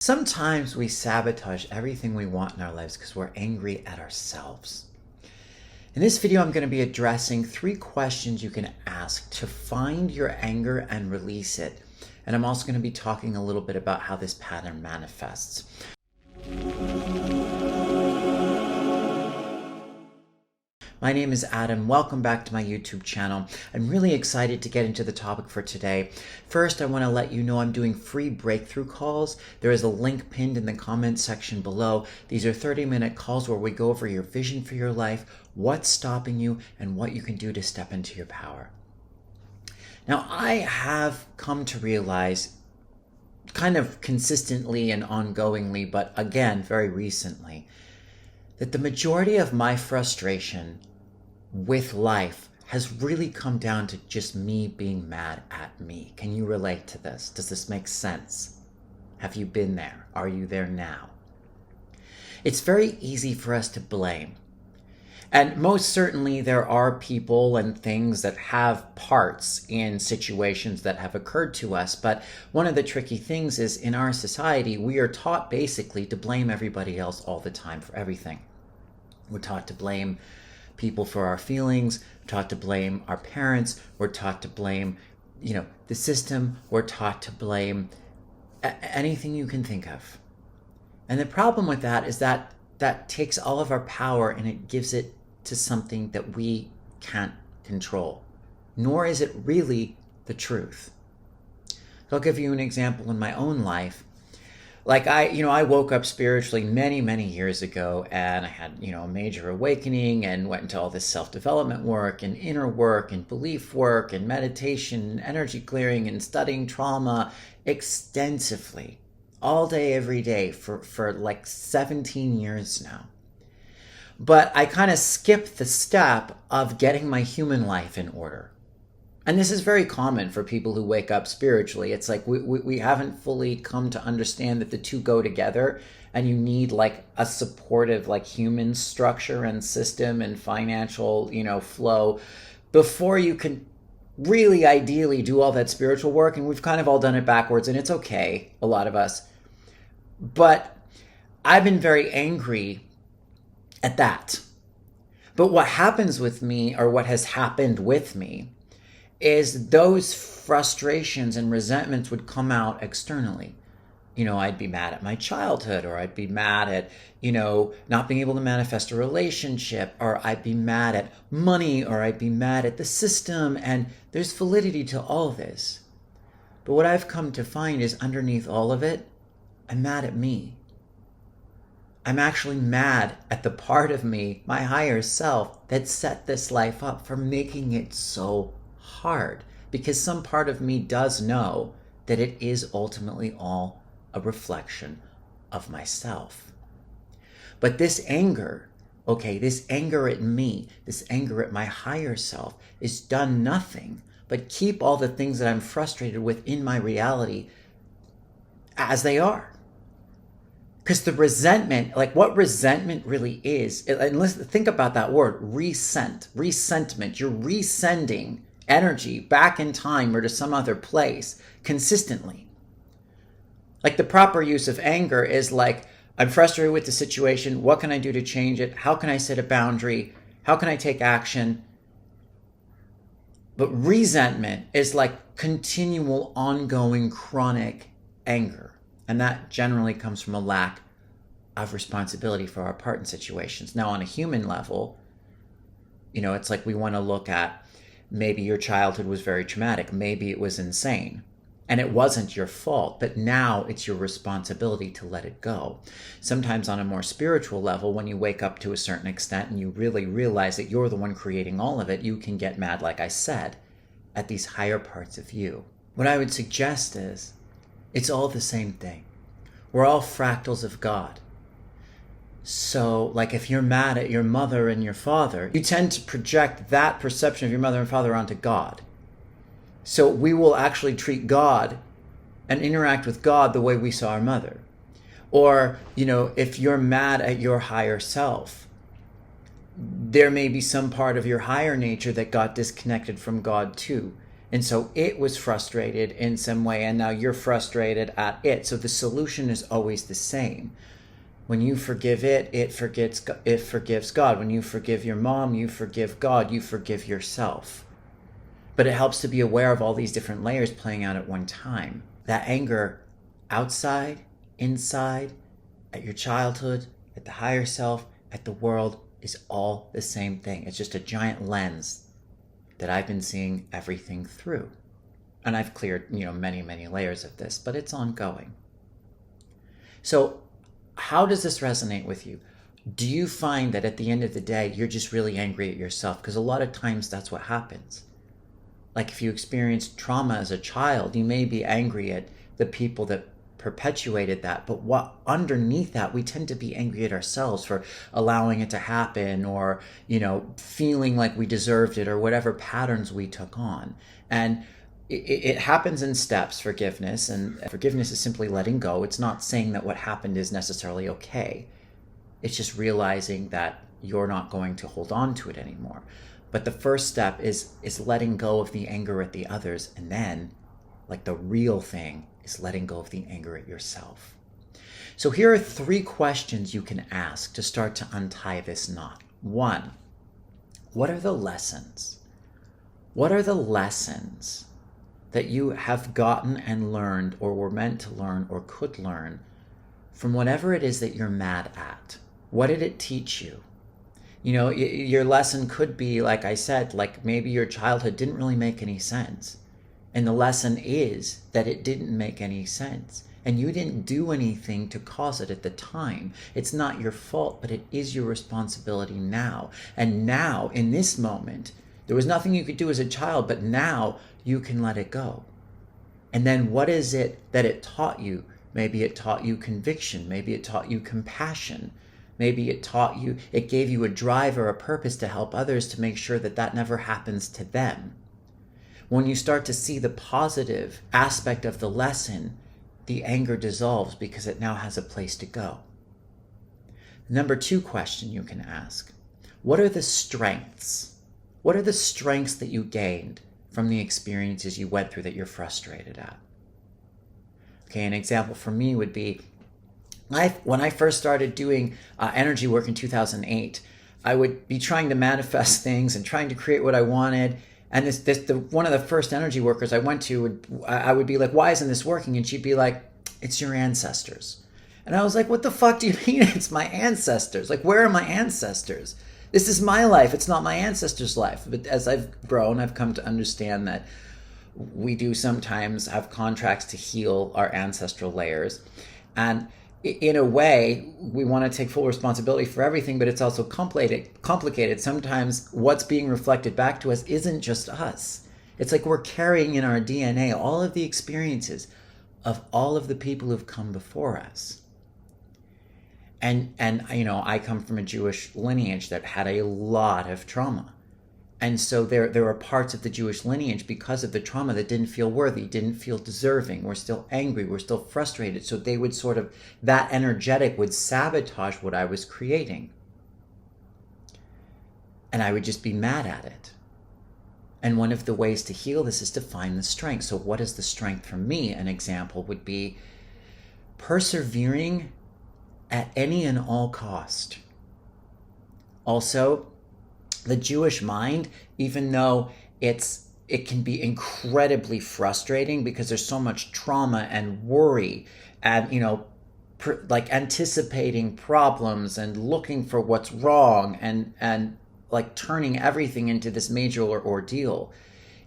Sometimes we sabotage everything we want in our lives because we're angry at ourselves. In this video, I'm going to be addressing 3 questions you can ask to find your anger and release it. And I'm also going to be talking a little bit about how this pattern manifests. My name is Adam. Welcome back to my YouTube channel. I'm really excited to get into the topic for today. First, I want to let you know I'm doing free breakthrough calls. There is a link pinned in the comments section below. These are 30-minute calls where we go over your vision for your life, what's stopping you, and what you can do to step into your power. Now, I have come to realize kind of consistently and ongoingly, but again, very recently, that the majority of my frustration with life has really come down to just me being mad at me. Can you relate to this? Does this make sense? Have you been there? Are you there now? It's very easy for us to blame. And most certainly there are people and things that have parts in situations that have occurred to us. But one of the tricky things is in our society, we are taught basically to blame everybody else all the time for everything. We're taught to blame people for our feelings. We're taught to blame our parents. We're taught to blame, the system. We're taught to blame anything you can think of. And the problem with that is that takes all of our power and it gives it to something that we can't control, nor is it really the truth. So I'll give you an example in my own life. Like I woke up spiritually many, many years ago, and I had, a major awakening and went into all this self-development work and inner work and belief work and meditation, energy clearing and studying trauma extensively all day, every day for like 17 years now. But I kind of skipped the step of getting my human life in order. And this is very common for people who wake up spiritually. It's like we haven't fully come to understand that the two go together, and you need like a supportive like human structure and system and financial, flow before you can really ideally do all that spiritual work. And we've kind of all done it backwards, and it's okay, a lot of us. But I've been very angry at that. But what happens with me, or what has happened with me, is those frustrations and resentments would come out externally. I'd be mad at my childhood, or I'd be mad at, not being able to manifest a relationship, or I'd be mad at money, or I'd be mad at the system. And there's validity to all this. But what I've come to find is underneath all of it, I'm mad at me. I'm actually mad at the part of me, my higher self, that set this life up for making it so hard, because some part of me does know that it is ultimately all a reflection of myself. But this anger, this anger at me, this anger at my higher self, is done nothing but keep all the things that I'm frustrated with in my reality as they are. Because the resentment, like what resentment really is, and listen, think about that word, resentment. You're resending energy back in time or to some other place consistently. Like the proper use of anger is like, I'm frustrated with the situation. What can I do to change it? How can I set a boundary? How can I take action? But resentment is like continual, ongoing, chronic anger. And that generally comes from a lack of responsibility for our part in situations. Now, on a human level, it's like we want to look at, maybe your childhood was very traumatic. Maybe it was insane. And it wasn't your fault, but now it's your responsibility to let it go. Sometimes on a more spiritual level, when you wake up to a certain extent and you really realize that you're the one creating all of it, you can get mad, like I said, at these higher parts of you. What I would suggest is, it's all the same thing. We're all fractals of God. So, like if you're mad at your mother and your father, you tend to project that perception of your mother and father onto God. So we will actually treat God and interact with God the way we saw our mother. Or, if you're mad at your higher self, there may be some part of your higher nature that got disconnected from God too. And so it was frustrated in some way, and now you're frustrated at it. So the solution is always the same. When you forgive it, it forgives God. When you forgive your mom, you forgive God, you forgive yourself. But it helps to be aware of all these different layers playing out at one time. That anger outside, inside, at your childhood, at the higher self, at the world, is all the same thing. It's just a giant lens that I've been seeing everything through. And I've cleared, many, many layers of this, but it's ongoing. So how does this resonate with you? Do you find that at the end of the day, you're just really angry at yourself? Because a lot of times that's what happens. Like if you experienced trauma as a child, you may be angry at the people that perpetuated that, but what underneath that, we tend to be angry at ourselves for allowing it to happen, or feeling like we deserved it, or whatever patterns we took on. And it happens in steps, forgiveness, and forgiveness is simply letting go. It's not saying that what happened is necessarily okay. It's just realizing that you're not going to hold on to it anymore. But the first step is letting go of the anger at the others, and then, like, the real thing is letting go of the anger at yourself. So here are 3 questions you can ask to start to untie this knot. 1, what are the lessons? What are the lessons that you have gotten and learned, or were meant to learn, or could learn from whatever it is that you're mad at? What did it teach you? Your lesson could be, like I said, like maybe your childhood didn't really make any sense. And the lesson is that it didn't make any sense. And you didn't do anything to cause it at the time. It's not your fault, but it is your responsibility now. And now, in this moment, there was nothing you could do as a child, but now you can let it go. And then what is it that it taught you? Maybe it taught you conviction. Maybe it taught you compassion. Maybe it gave you a drive or a purpose to help others, to make sure that that never happens to them. When you start to see the positive aspect of the lesson, the anger dissolves because it now has a place to go. Number 2 question you can ask: what are the strengths? What are the strengths that you gained from the experiences you went through that you're frustrated at? Okay, an example for me would be, when I first started doing energy work in 2008, I would be trying to manifest things and trying to create what I wanted. And one of the first energy workers I went to, I would be like, why isn't this working? And she'd be like, it's your ancestors. And I was like, what the fuck do you mean it's my ancestors? Like, where are my ancestors? This is my life. It's not my ancestors' life. But as I've grown, I've come to understand that we do sometimes have contracts to heal our ancestral layers. And in a way, we want to take full responsibility for everything, but it's also complicated. Sometimes what's being reflected back to us isn't just us. It's like we're carrying in our DNA all of the experiences of all of the people who've come before us. And I come from a Jewish lineage that had a lot of trauma. And so there are parts of the Jewish lineage, because of the trauma, that didn't feel worthy, didn't feel deserving. We're still angry. We're still frustrated. So they would that energetic would sabotage what I was creating. And I would just be mad at it. And one of the ways to heal this is to find the strength. So what is the strength for me? An example would be persevering at any and all cost. Also, the Jewish mind, even though it can be incredibly frustrating because there's so much trauma and worry and, like anticipating problems and looking for what's wrong and like turning everything into this major ordeal,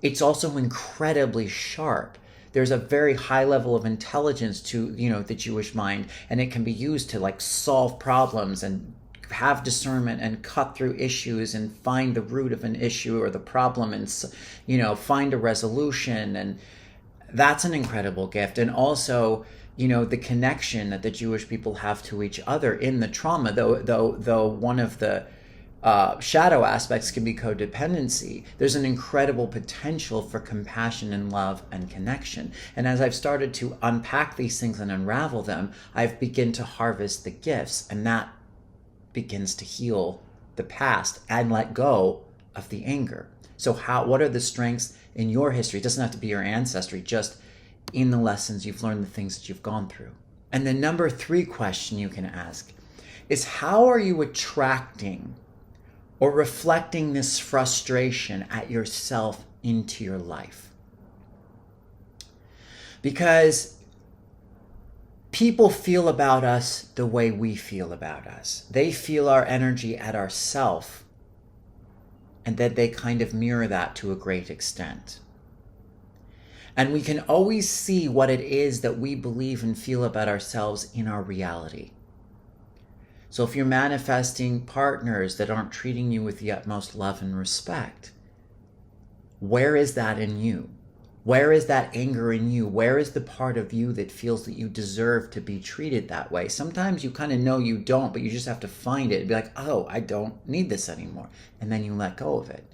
it's also incredibly sharp. There's a very high level of intelligence to, the Jewish mind, and it can be used to like solve problems and have discernment and cut through issues and find the root of an issue or the problem and, find a resolution. And that's an incredible gift. And also, the connection that the Jewish people have to each other in the trauma, though one of the shadow aspects can be codependency, there's an incredible potential for compassion and love and connection. And as I've started to unpack these things and unravel them, I've begun to harvest the gifts, and that begins to heal the past and let go of the anger. So what are the strengths in your history? It doesn't have to be your ancestry, just in the lessons you've learned, the things that you've gone through. And the number 3 question you can ask is, how are you attracting or reflecting this frustration at yourself into your life? Because people feel about us the way we feel about us. They feel our energy at ourself, and then they kind of mirror that to a great extent. And we can always see what it is that we believe and feel about ourselves in our reality. So if you're manifesting partners that aren't treating you with the utmost love and respect, where is that in you? Where is that anger in you? Where is the part of you that feels that you deserve to be treated that way? Sometimes you kind of know you don't, but you just have to find it and be like, oh, I don't need this anymore. And then you let go of it.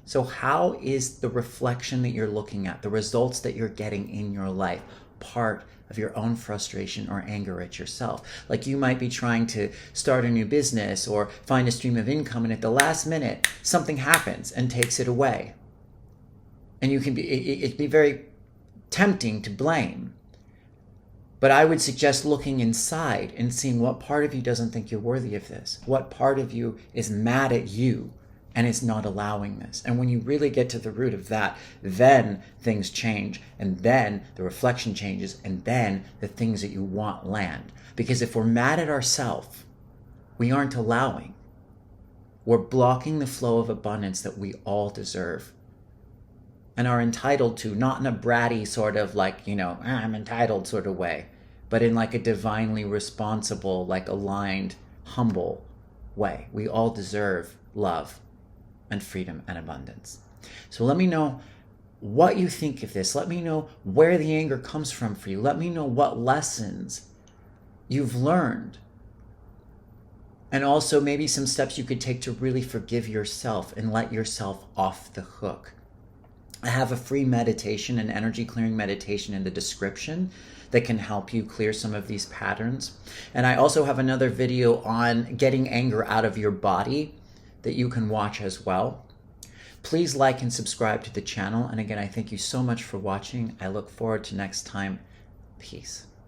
So how is the reflection that you're looking at, the results that you're getting in your life, part of your own frustration or anger at yourself? Like, you might be trying to start a new business or find a stream of income, and at the last minute, something happens and takes it away. And you can it'd be very tempting to blame. But I would suggest looking inside and seeing what part of you doesn't think you're worthy of this. What part of you is mad at you and is not allowing this. And when you really get to the root of that, then things change. And then the reflection changes. And then the things that you want land. Because if we're mad at ourselves, we aren't allowing. We're blocking the flow of abundance that we all deserve and are entitled to, not in a bratty sort of like, I'm entitled sort of way, but in like a divinely responsible, like aligned, humble way. We all deserve love and freedom and abundance. So let me know what you think of this. Let me know where the anger comes from for you. Let me know what lessons you've learned. And also maybe some steps you could take to really forgive yourself and let yourself off the hook. I have a free meditation, an energy clearing meditation in the description that can help you clear some of these patterns. And I also have another video on getting anger out of your body that you can watch as well. Please like and subscribe to the channel. And again, I thank you so much for watching. I look forward to next time. Peace.